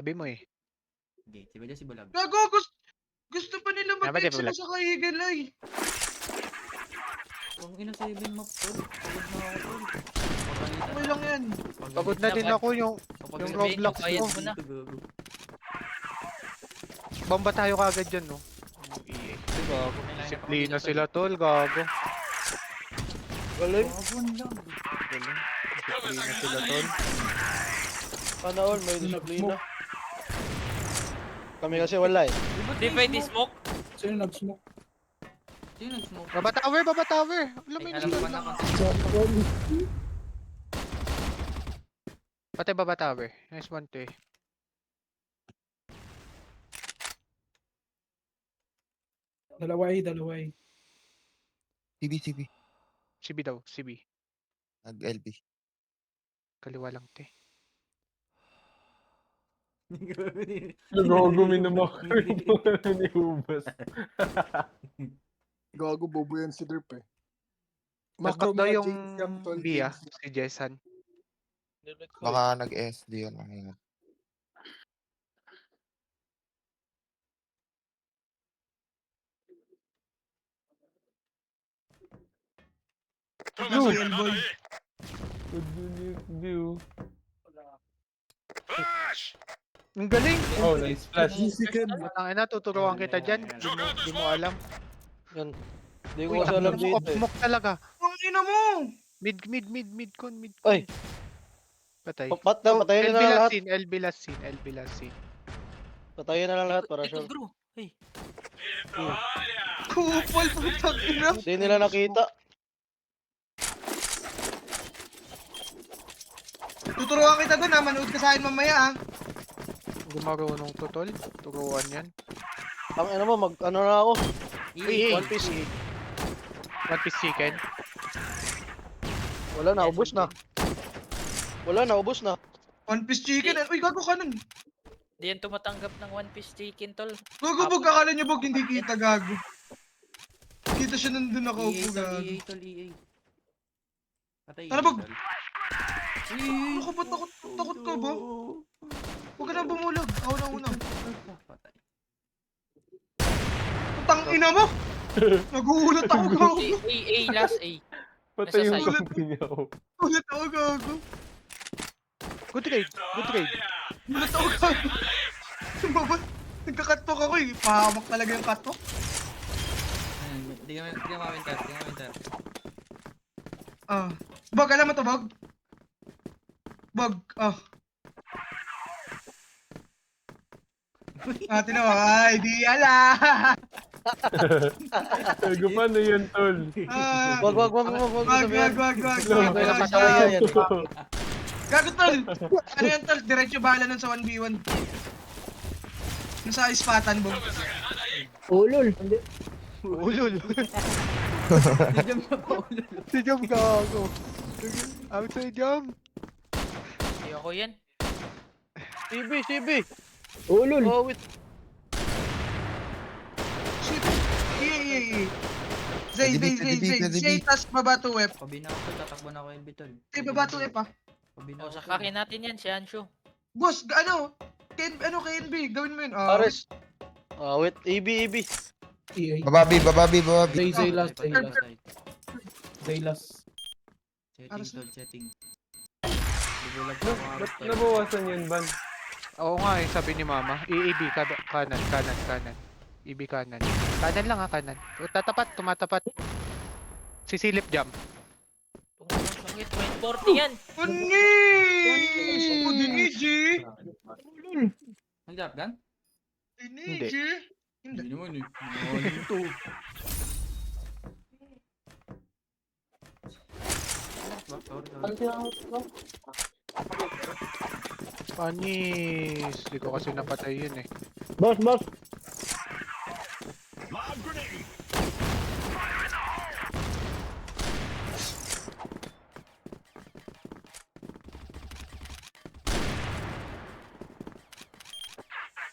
Sabi mo eh. Okay, si Balya si Bulag. Gago, gusto pa nila Dapat mag-get di sila bulag. sa Kaigalay. Kung ina 7 map tol. Pagod na ako tol. Okay lang yan. Pagod na din ako yung Roblox Bayad ko. mo na. Bomba tayo kagad dyan, no? EA. Gago. Disiplina sila, tol. Gago. Galing. Pagod lang. Galing. Disiplina sila, tol. Sana all may disiplina. Kami kasi wala eh. Di pwede smoke. Sino nag-smoke? Sino nag-smoke? Baba tower, baba tower. Alam mo Ay, yun. alam ko na Patay baba tower. Nice one to eh. Dalaway. CB. CB daw, CB. Nag-LB. Kaliwa lang, te. Gago, minamak ni Ubas. Gago, bobo yan si Derp eh. Nagback daw yung tol, Bia, James. si Jessan. Baka nag-SD yun. Ang Ano si Elboy? What do you do? Ang galing! Oh, nice flash. Matangin na, tuturuan kita dyan. Di mo alam. Yan. Hindi ko Uy, kasi alam ang dito eh. smoke talaga. Ang ina mo! Mid con. Ay, Patay. patayin na lang lahat. LB last scene. Patayin na lang lahat para Ito, sure. bro. Hey. Kupal, putang ina. Hindi nila nakita. Tuturuan kita doon ha, manood ka sa akin mamaya ha. Hindi marunong to, tol. Turuan yan. Ang ano mo, ano na ako. One One Piece. One Piece chicken. Wala na, ubos na. Ubos na. One Piece chicken. Uy, gago ka nun. Di yan tumatanggap ng One Piece chicken, tol. Gago, bog, akala niya bog, hindi kita gago. Kita siya nandun EA nakaupo tol, gago. EA tol, EA. Patay Tara, EA, bag. tol. Ano ka ba? Takot ka ba? Huwag ka na bumulag. Ako na una. Patay. Putang ina mo! Naguulat ako gago. A, last A. Patay yung Nasa side. company niya. Naguulat ako gago. Good trade. Naguulat ako gago. Sumabot. Nagka-cutpock ako eh. Pahamak talaga yung cutpock. Hindi ka mawinter. Bog, alam mo to, Bog? Bog, tinaw, ay, di ala. Gago, paano yan, tol? Wag. Wag. Okay na pasaya yan. Gago, tol. Ano yan, tol? Diretso bahala nun sa 1v1. Yung sa ispatan, Bog. Ulol. Ulol. Si Jam na pa ulo. Si Jam gago. Outside Jam. Ayoko yan. CB. Ulol. Oh, wait. Shit. Zay, Pwede. tas baba to web. Pabi na ako tol, tatakbo na ako LB tol. Baba to web, Pabi na O, ako, tol. sakakin natin yan, si Ansho. Boss, KNB, gawin mo yun. Pares. Wait. EB. EA. Bababi. Zay last. Setting Aras na. tol, setting. Bubulag pa ako Ba't aras tol. nabawasan yun, Ban? Oo nga eh, sabi ni Mama. EAB, kanan. EB kanan. Kanan lang ha, kanan. Tumatapat. Sisilip Jam. Bakit? 2040 yan. Ungi! Diniji! Nag-drop gun? Diniji! Hindi naman eh. Ano to? Panis. Di ko kasi napatay yun eh. Boss.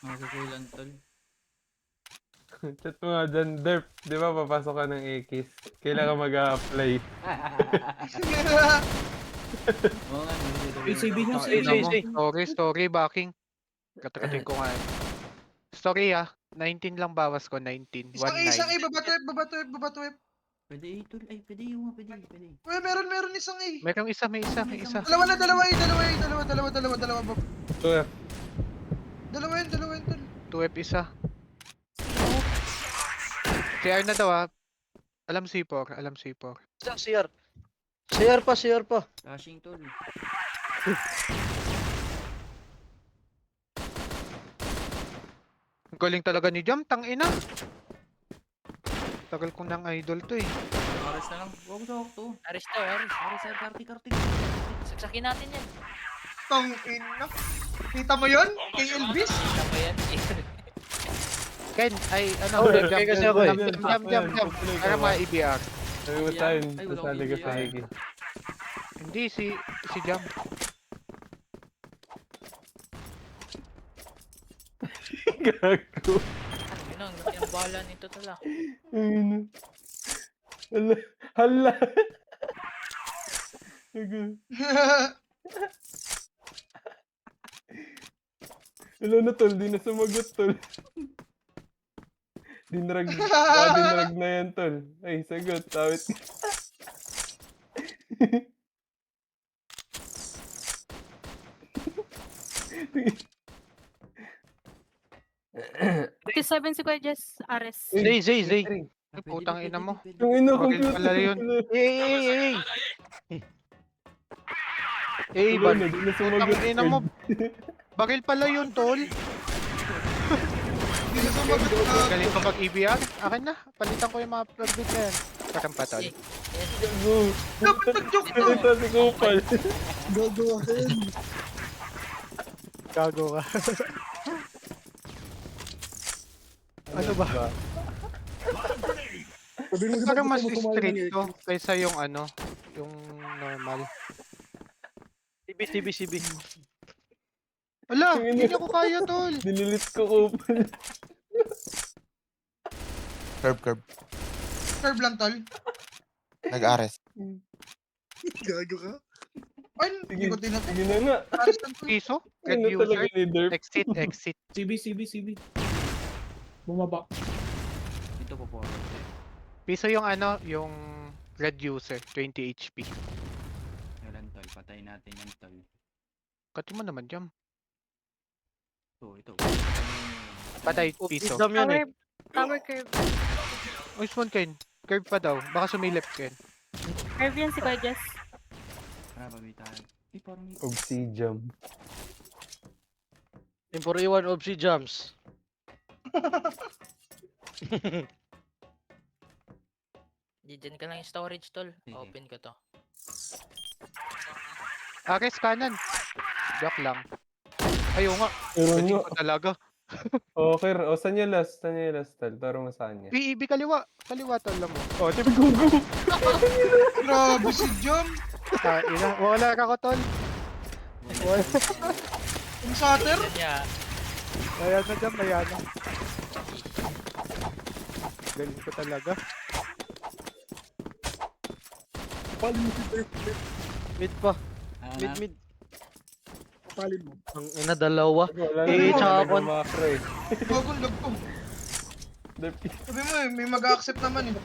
Makakulan tol. Chat mo nga dyan, Derp. Di ba papasok ka ng Ekis? Kailangan mag-a-apply. Oo nga, hindi dito. ACB niya, Ina mo. ACB. Story, backing. Katakatin ko nga. Sorry 19 lang bawas ko, 19. Isang A, isang A, 19. baba to F. Pwede A, tol. Ay, pwede yung pwede. Uy, meron isang A. Merong isa, may isa. Dalawa A, dalawa, Bob. 2F. Dalawa yun, tol. 2F isa. CR na daw Alam C4. Isang CR. CR pa. Flashing, tol. Ang galing talaga ni Jam, tangina. Tagal ko ng idol to eh. Aras na lang. Huwag to. Aris to, Aris. Aras, kartik. Saksakin natin yan. Tong ina. Kita mo yun? Kay Elvis? Ano ba yan? Ken, ay ano, Oh, jump, okay, kasi jump, ako eh. jump. Para mga EBR. Sabi mo tayo, Ay, wala sasali ka sa akong Higi. Hindi, si Jam. Gago. Yun ang laki ng bala nito tala. Ayun. Hala. Gago. Wala na tol, di na sumagot tol. Dinrag na yan tol. Ay, sagot, tawit. Sabi si Kuya Jess, Ares. Zay. Ay, putang ina mo. Yung ina, Bakit computer pala yun? Eh, Wala ban. na, di na sumagot. Putang ina mo. Bakil pala yun, tol. Hindi na sumagot na. Galing ko mag EBR. Akin na, palitan ko yung mga plug na yan. Sakang pa, tol. Gago. Dapat nag-joke to. Ito si Kupal. Gago akin. Gago ka. Ano ba? Sabi mo, Parang mas gusto mo sumali straight ng to kaysa yung ano, yung normal. CB. Wala, hindi ko kaya, tol. Dinilit ko Kupal. Curve. Curve lang, tol. Nag-ares. Gago ka. Ay, hindi ko tinatin. Sige na nga. Aras lang, tol. Piso? Red Ano talaga user? ni Derp? Exit. CB. Bumaba. Ito po. Piso yung ano, yung red user, 20 HP. Yalan, tol. Patay natin yan, tol. Kati mo naman, Jam. Ito. Patay, Oh, piso. Jam yan eh. Tower curve. Uy, spawn Ken. Curve pa daw. Baka sumilip, Ken. Curve yan si Kuya Jess. Bawi tayo. Eh, parang may... Obsidian. Imporiwan of si Jams. Diyan ka lang yung storage tol. Sige. Open ko to. Ares, kanan. Joke lang. Ayaw nga. Pero Pwede nga. ko talaga. Okay, o saan niya last? Saan niya last tol? Taro mo saan niya. PEB kaliwa. Kaliwa, tol lang mo. Oh, diba? Grabe si Jom. Wala ka ko, tol. Yung sater. Yeah. Ayan na, Jam. Ayan na. Galing ko talaga. Kapalin mo si Derp. Mid pa. Ano na? Mid. Kapalin mo. Ang ina, dalawa. Wala Eh, na, tsaka wala kon- na macro eh. Bagong lag ko. Derp, Sabi mo may mag-accept naman eh.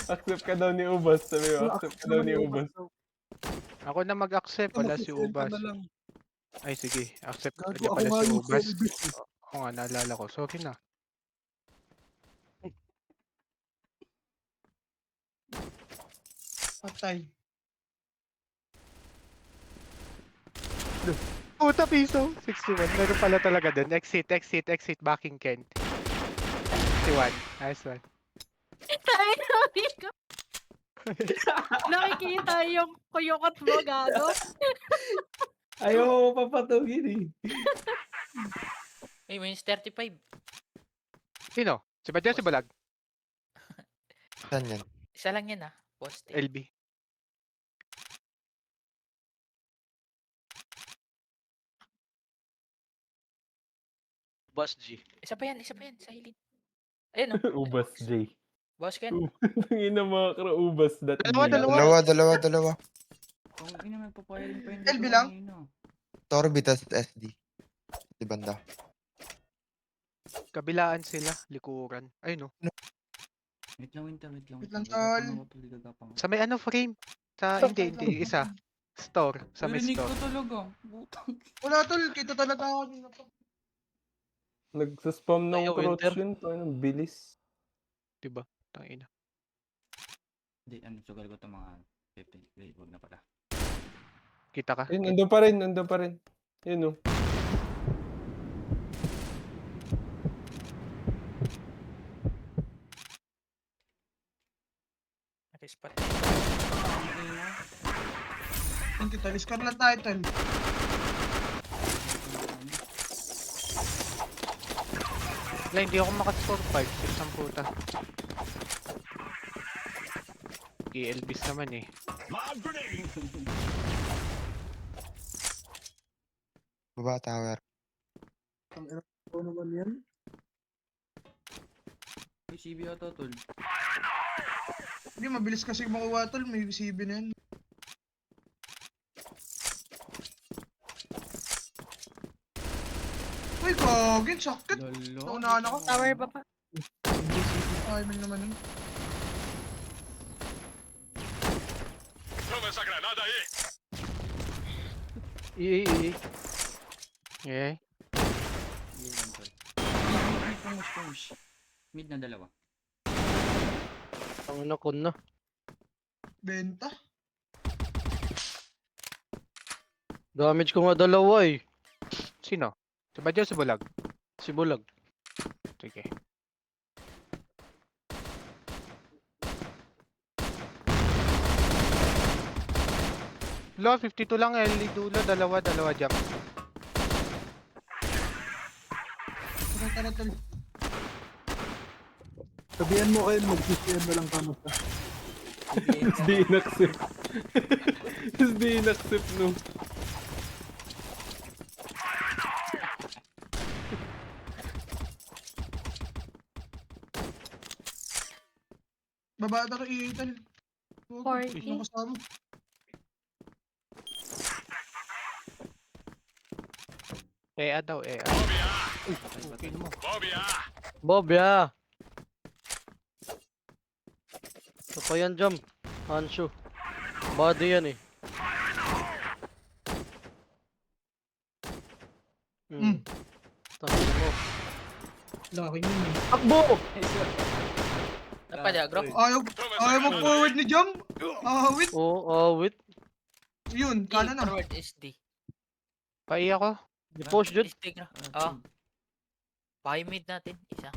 accept ka daw ni Ubas. Sabi mo, accept ka daw ni Ubas. Ako na mag-accept. Wala si Ubas. Na lang. Ay, sige. Accept ko Gago niya ako pala nga si yung Ubas. Elvis. Oo nga, naalala ko. Sorry na. Patay. Puta piso. 61. Meron pala talaga dun. Exit. Backing Ken. 61. Nice one. Tayo namin ko. Nakikita yung kuyukot mo, gago. Ayaw mo papatugin eh. May minus 35. Sino? Si Badya, si Balag? Saan yan? Isa lang yan Poste. LB. Bus G. Isa pa yan. Sa hilid. Ayun Ubas J. Boss Ken. Tangina mga ubas that Dalawa. Dalawa. Kung ina, magpapayarin pa yun. LB lang? Kanina. Torbitas SD. Di banda. Kabilaan sila, likuran. Ayun, no. Wait lang, wait lang, wait lang. Wait lang, Gagapang tol. ako, tol, gagapang ako. Sa may ano frame. Sa, hindi, isa. Store. Sa may Narinig store. ko talaga. Butang. Wala tol, kita talaga ako dito. Nagsaspam ng Tayo, crouch Winter. yun. To, ang bilis. Diba? Tangina. Hindi, ano, sugal ko itong mga 15. Wait, huwag na pala. Kita ka? Yun, ando pa rin, ando pa rin. Yun, oh. Nakaspot. Thank you tol, score lang tayo tol. Wala, hindi ako makascore 5. 6 ang puta. ELBs naman eh. Baba tower. Ang ina ko naman yan. May CB ata, tol. Hindi, mabilis kasi makuha tol, may CB na yan. Uy, gagin, sakit. Lolo. Naunahan ako. Tower ba pa? Ay, man naman yun. Yeah. Hindi lang, tol. Mid, pumus. Mid na dalawa. Ang ina ko na. Benta. Damage ko nga dalawa eh. Sino? Si Badyo o si Bulag? Si Bulag. Sige. Lo, 52 lang LE dulo, dalawa jump. Tara tol. Sabihan mo kayo, mag-CCM na lang kamo sa. SD inaccept. SD inaccept, no. Baba taro EA tol. Huwag, 40. yung kasama. EA daw, EA. Okay mo. Bobya! Ito pa yan, Jam. Hanshu. Body yan eh. Hmm. Tangin mo. Laki yun eh. Takbo! Napadagro. Ayaw mag-forward ni Jam. Wait. Oo, wait. Yun, kanan na. Forward SD. Pai ako. I-push dyan. SD gra. Oo. Buy mid natin. Isa.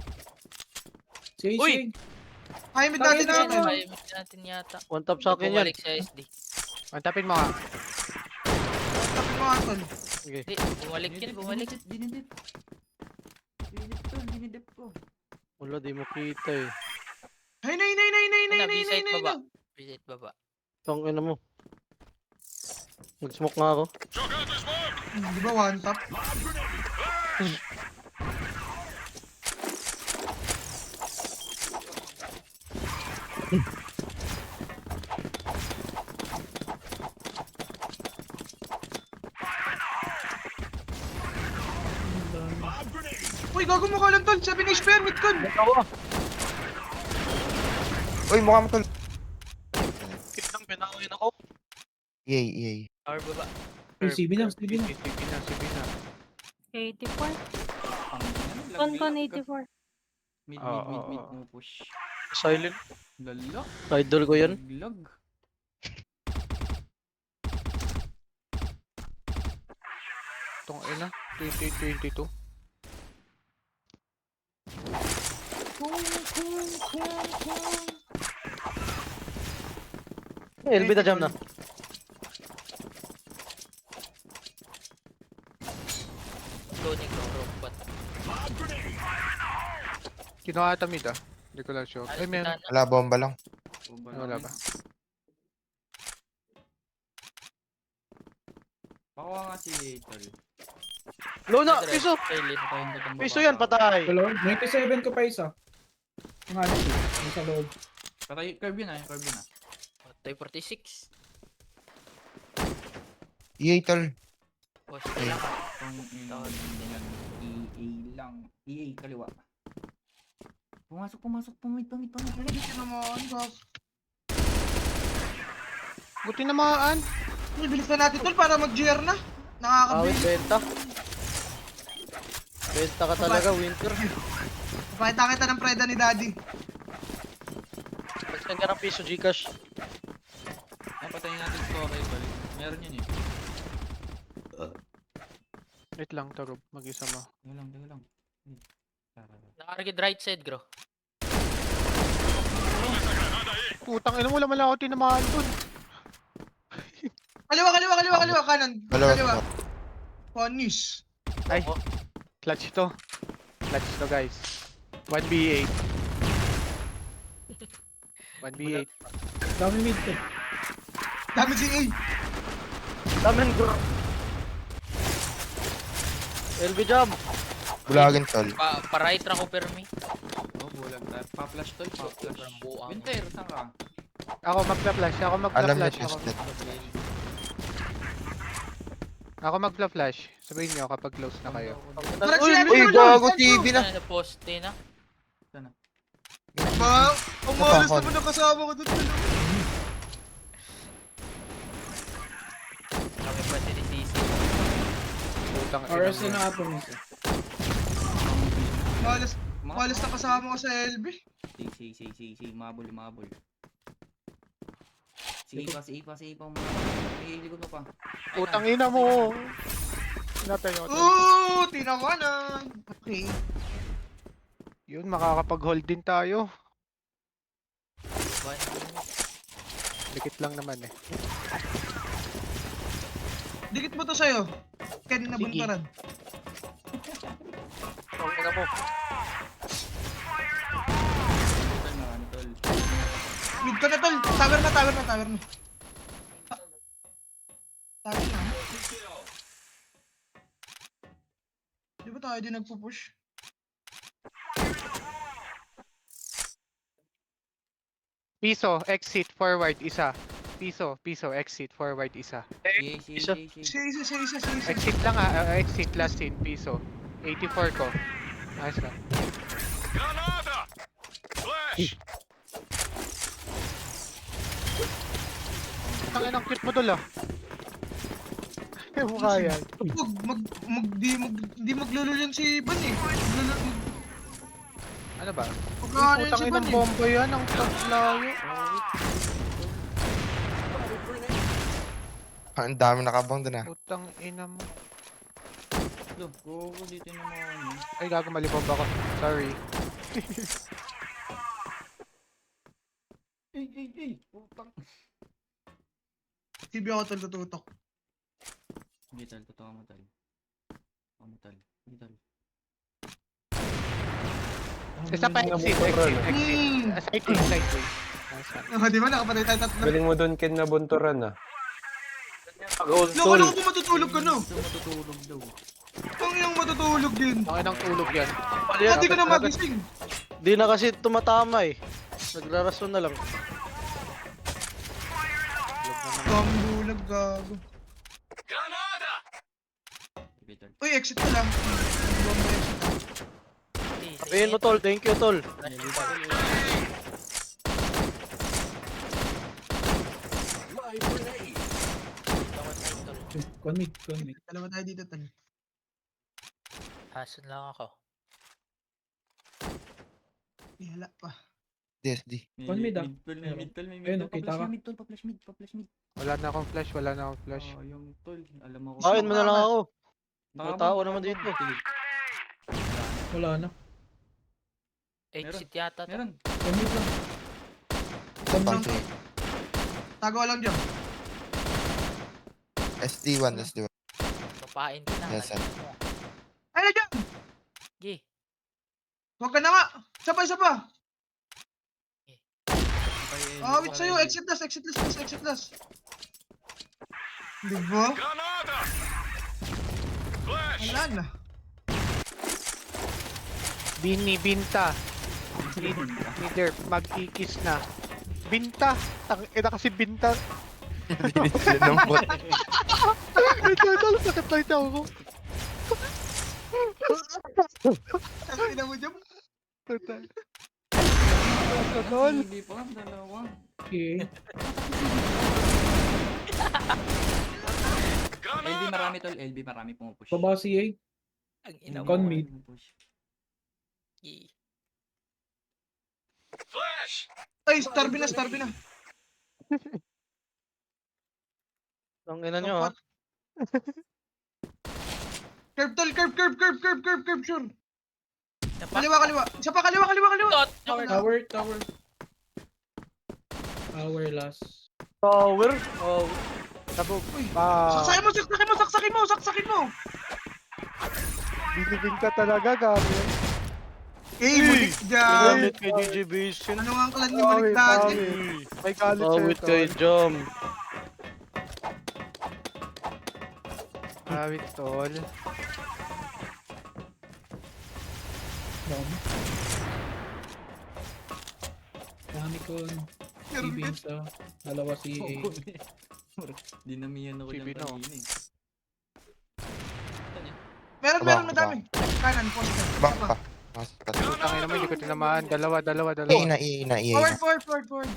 Sige, Uy! sige. Ay, may dati na ako. Buy mid natin yata. One tap sa akin yan. Bumalik sa SD. Antapin mo nga. Tapos mga tol. Okay. Hindi, bumalik yun, bumalik. Dinidip. Dinidip, tol. Dinidip ko. Wala, di mo kita eh. Ay, Ano, B-side baba. B-side baba. Tangin na mo. Mag-smoke nga ako. Di ba one tap? Uy, gago mo ka lang tol. 7 HP yan, midcon. Uy, mukha mo tol. Kitang pinakain ako. EA, EA. Tower baba. Uy, CB na, CB na. Sige na. 84. Ang ano, Con lag- 84. Mid, Oo, mid, mid, oo. no push. Silent. Lalo. Idol ko yan. Lag. Itong ina. 2022. LB na Jam na. Loading ko, robot. Kinuha ata mid ah. Hindi ko lang sure. Ay, meron. Wala, bomba lang. Wala ba? Pakuha nga si tol. Low na! Piso! Silent. Piso yan, patay! Hello? 97 ko pa isa. Ang hanap eh. Yung sa loob. Patay, curve yun ah, curve yun ah. Patay 46. EA tol. Poste lang. EA lang. EA, kaliwa. Pumasok. Pamit. Buti naman, boss. Buti naman. Uy, bilis na natin tol para mag-GR na. Awit, Nakakabilis. benta. Benta ka talaga, Winter. Pakita kita ng preda ni Daddy. Basta ka ng piso, Gcash. Napatayin natin story, balik. Meron yun eh. Wait lang, Tarob. Mag-isa mo. Teka lang. Nakaragid right side, Gro. Putang ina mo, wala man lang ako tinamaan dun. Kaliwa, kanan. Dalawa. Kaliwa. Punish. Ay. Clutch to. Clutch to, guys. 1v8. 1v8. Dami mid to. Dami si A. Damen, bro. LB jam. Bulagin tol. Pa-right ra ko permi. Oh, bulag tayo. Pa-flash tol, pa-flash. Buang. Winter, saan ka? Ako magpa-flash. Alam niya twisted. Ako magpa-flash. Sabihin nyo kapag close na kayo. Uy, gago TV na. Na poste na. Ba, umalis naman ang kasama ko doon. Kami pa si Sisi. Putang ina RS mo. na ako miss. Umalis na kasama ko sa LB. Si, mabol. Si Ipa. Likod mo pa. Putang ina mo. Pinatay ako. Tinawanan. Okay. Yun, makakapag-hold din tayo. Dikit lang naman eh. Dikit mo to sa'yo. Ken na Sige. buntaran. Tang ina mo. Tol na, tol. Mid ko na tol. Tower na. Tower na. Di ba tayo din nagpupush? Piso, exit, forward, isa. Piso, exit, forward, isa. Isa. Isa. Exit lang exit, last scene, piso. 84 ko. Nice lang. Ang inang cute mo dul ah. Mukha yan. Di maglulul si Ban eh. Ano ba? Magkano Putang si Ban inang eh. bomba yan, ang layo. Ang dami nakabang dun ah. Putang ina mo. Go, dito naman. Ay, gago, mali bomba ko. Sorry. Putang. TV ako tol, tututok. Hindi tol, totoo mo tol. Hindi tol. Isa pa, exit. Sideway. Nice one. Di ba nakapatay tayo tatlo? Galing mo doon, Ken, na bunturan ah. Pag-hold Loko, tol. kung matutulog ka no. Matutulog daw. Ang iyong matutulog din. Ang inang tulog yan. Hindi ka na magising. Di na kasi tumatama eh. Nagrarason na lang. Pambulag gago. Sige tol. Uy, exit ka lang. Sabihin mo tol, thank you tol. Con mid. Dalawa tayo dito tol. Hasun lang ako. Wala pa. DSD. Con mid ah. Mid tol. Ayun, kita ka. Pa-flash mid. Wala na akong flash. Yung tol. Alam mo ko. Kain mo na lang ako. May Nakabang, tao naman nakabang. dito. Sige. Wala na. Exit yata to. Meron. Con mid lang. Pante. Tago lang dyan. SD1. Papain ka na. Yes, sir. lagyan mo. Ay, na dyan! Gi. Huwag ka na nga! Isa pa! Okay, Wait sa'yo! Exit last! Diba? Wala na. Binta. Leader, magkikis na. Binta! Tang ina kasi binta. Ng bot. Wait lang, tol. Sakit lang ito ako. Ang ina mo dyan. Total. Hindi pa, dalawa. Okay. LB marami tol, LB marami pumupush. Baba si A. Ang ina mo. Con mid. Pumupush. Ay, starby na, starby na. Ang ina nyo, ha? Curve, tol, curve, sure. Napa- Kaliwa. Isa pa, kaliwa. Tot! Tower. Tower. Tower last. Tower. Oh. Sabog. Saksakin mo. Bilibing ka talaga, gabi. Eh, bulik dyan. Pinamit kay DJ Basin. Ano nga ang clan ni Bulik dati? May galit Awit sa'yo, kay tol. Jom. Awit, tol. Dami ko. Si Binsa. Dalawa si A. Dinamihan ako CB dyan na, oh. kanina eh. Meron Abang, na dami. Kanan, poster. Bak pa. Mas kat. Putang ina mo, hindi ko tinamaan. Dalawa. Ina. Forward.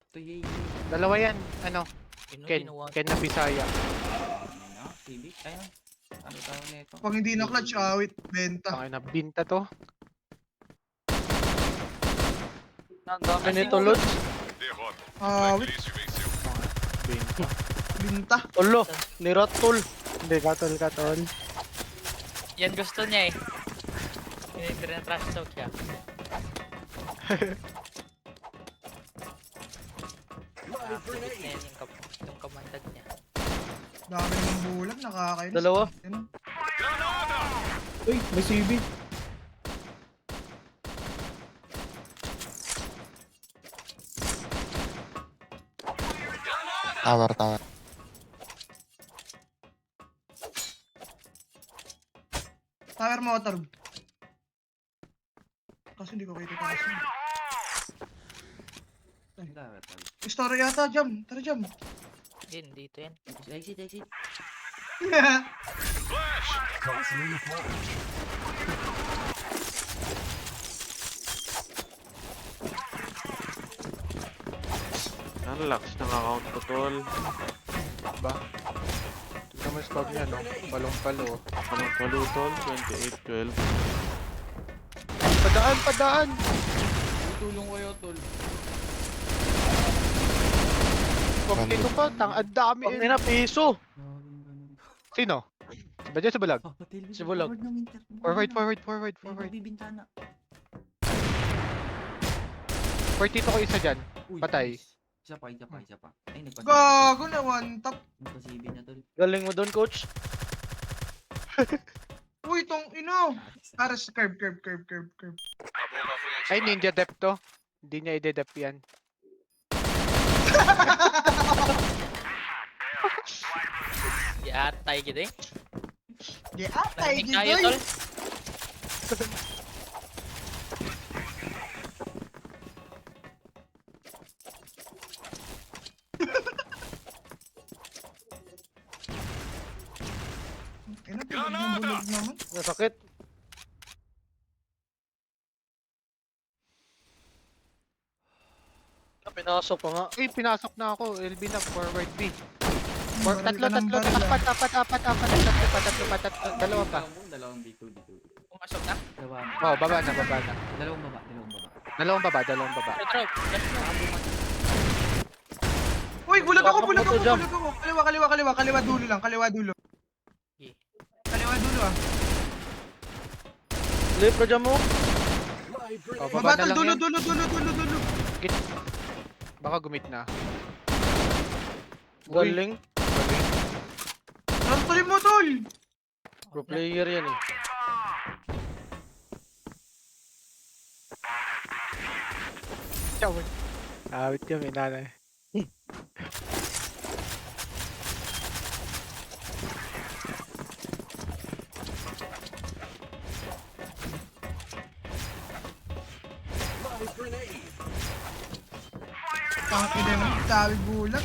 Ito yay. Dalawa yan. Ano? Ino, Ken. ginawa. Ken na Bisaya. Ano? CB? Ayun. Ano tawag nito? Pag hindi na clutch, awit, benta. Tangina, binta to. Ang dami nito, Lods. Awit, Binta. binta. Ulo. Niratol. Hindi, katol. Yan gusto niya eh. Hindi na trash talk siya. Pilit na yan yung kamandag niya. Dami ng bulag, nakakainis. Dalawa. Ano? Uy, may CB. Tower. Tower motor. Kasi hindi ko kayo tataas. Tawag. Story yata, jam. Tara, jam. Yun, dito yan. Exit. Ang lax ng account ko, tol. Ba? Tignan mo yung scope niya, no? Palong-palo. Anong palo, tol? 28-12. Padaan! Tulong kayo tol. Kompleto pa, ang dami. Ang ina, piso. Sino? Ba dyan sa balag? Si Bulag. Forward. Bibintana. 42 ko isa dyan. Patay. Isa pa. Ay, nagpatay. Gago na, one tap. Nagpa-CB na tol. Galing mo doon, coach. Uy, tong ino. Para sa curve. Ay, ninja dep to. Hindi niya ide-dep yan. Yatay gitu eh. Di atay, Narinig tayo, gidoy. tol. Ino, pinagbubulag naman. Nasakit. Pinasok pa nga. Ay, pinasok na ako. LB na, forward B. Baril ka ng Tatlo. baril, ah. Apat. Dalawa pa. Dalawang B2. Pumasok na. Dalawa. Oh, baba na. Dalawang baba. Dalawang baba. Drop. Let's go. Uy, bulag ako. Jam. Kaliwa dulo lang. Kaliwa dulo ah. Lip ka dyan mo. Oh, baba na Mabatol, lang yan. dulo. Baka gumit na. Galing. Tuloy mo, tol. Pro player yan eh. Awit kami, nanay. Pangkin na naman, dami bulag.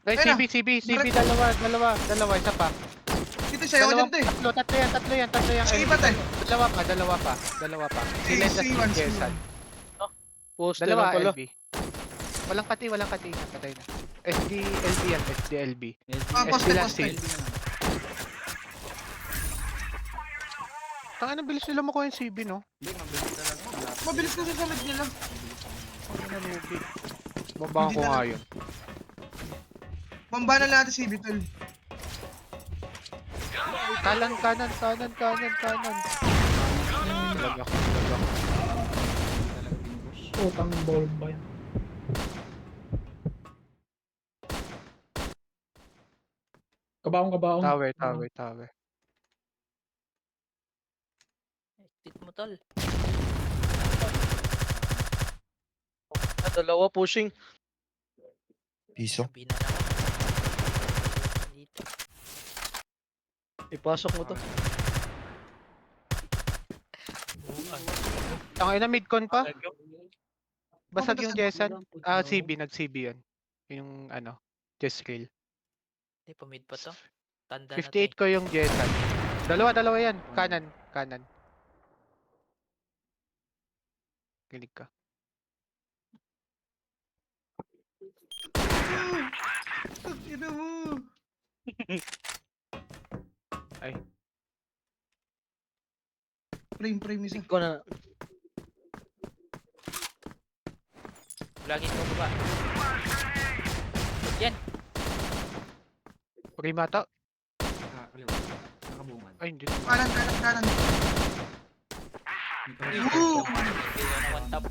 Ay, Ayun CB, dalawa, isa pa. Dito sa'yo ako dyan to eh. Tatlo yan. Sa iba tayo. Dalawa pa. Sila sa C1, Quezon. Poster Dalawa, lang pala. LB. Walang kati, patay na. SDLB yan, SDLB. Ah, SD poste, lang, poste. sale. Tangan, ang bilis nila makuha yung CB, no? Hindi, mabilis talaga. Malapit. Mabilis kasi sa mid nila. Babahan ko Hindi nga na- yun. Bamba na natin si Bitol. Kanan. Lag ako. Utang ball ba yan? Kabaong. Tower. Tit mo, tol. Dalawa pushing. Piso. Sabi na naman. Dito. Ipasok mo to. Tangay na midcon pa. Basag Bakit yung Jessan. Nag-CB yun. Yung Jess Rail. Hindi, pumid pa to. Tanda na to 58 ko yung Jessan. Dalawa yan. Kanan. Kilig ka. Ina mo. Ay. Frame isa. Ko na. Lagi ko baba. Yan. Primata. Ah, kaliwa. Nakabungan. Ay, hindi. Kanan. May Ooh! Kaya na one tap.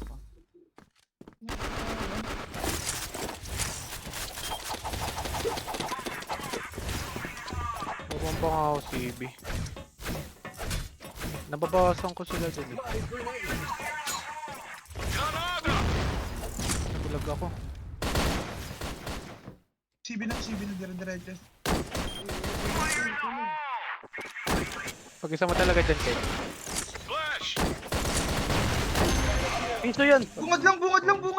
Bumamba nga ako CB. Nababawasan ko sila dun eh. Nabulag ako. CB na, dire-diretso. Pag-isa mo talaga dyan, Ken. Piso yan. Bungad lang.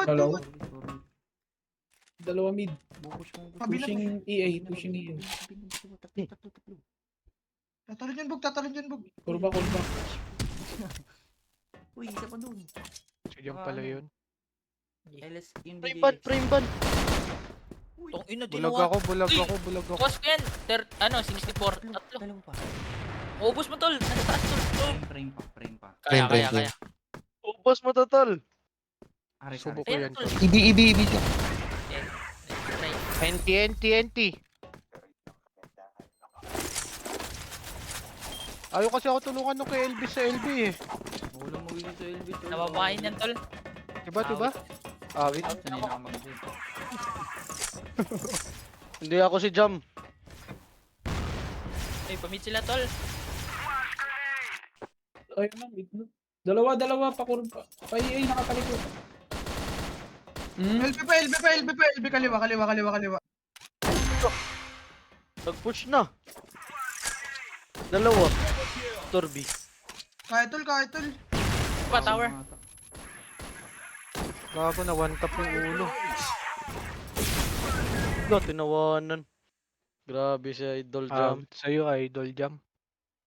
Dalawa. Dalawa mid. Kabila mo. Pushing EA. Tatalon dyan, Bog. Kurba. Uy, isa pa dun. So, yun pala yun. LS in Frame ban. Tong ina, Bulag ako. Boss ko yan. 64. Tatlo. Dalawa pa. Ubus mo, tol. Nasa taas, tol. Frame pa. Kaya. Ubos mo to, tol. Aray, Subo ko Ayan, yan. tol. Ibi. Try. NT. Ayaw kasi ako tulungan nung kay LB sa LB eh. Walang mawili sa LB. Nababahin yan, tol. Diba? Awit. Sanay na ako mag-move. Hindi ako si Jam. Ay, pamit sila, tol. Ayun na, mid na. Dalawa pa kurba. Pa EA nakatalikod. LB pa. Kaliwa. Nag-push na. Dalawa. Torbi. Kaya tol. Pa, tower. Gago na one tap yung ulo. Tinawanan. Grabe si Idol Jam. Sa'yo, Idol Jam.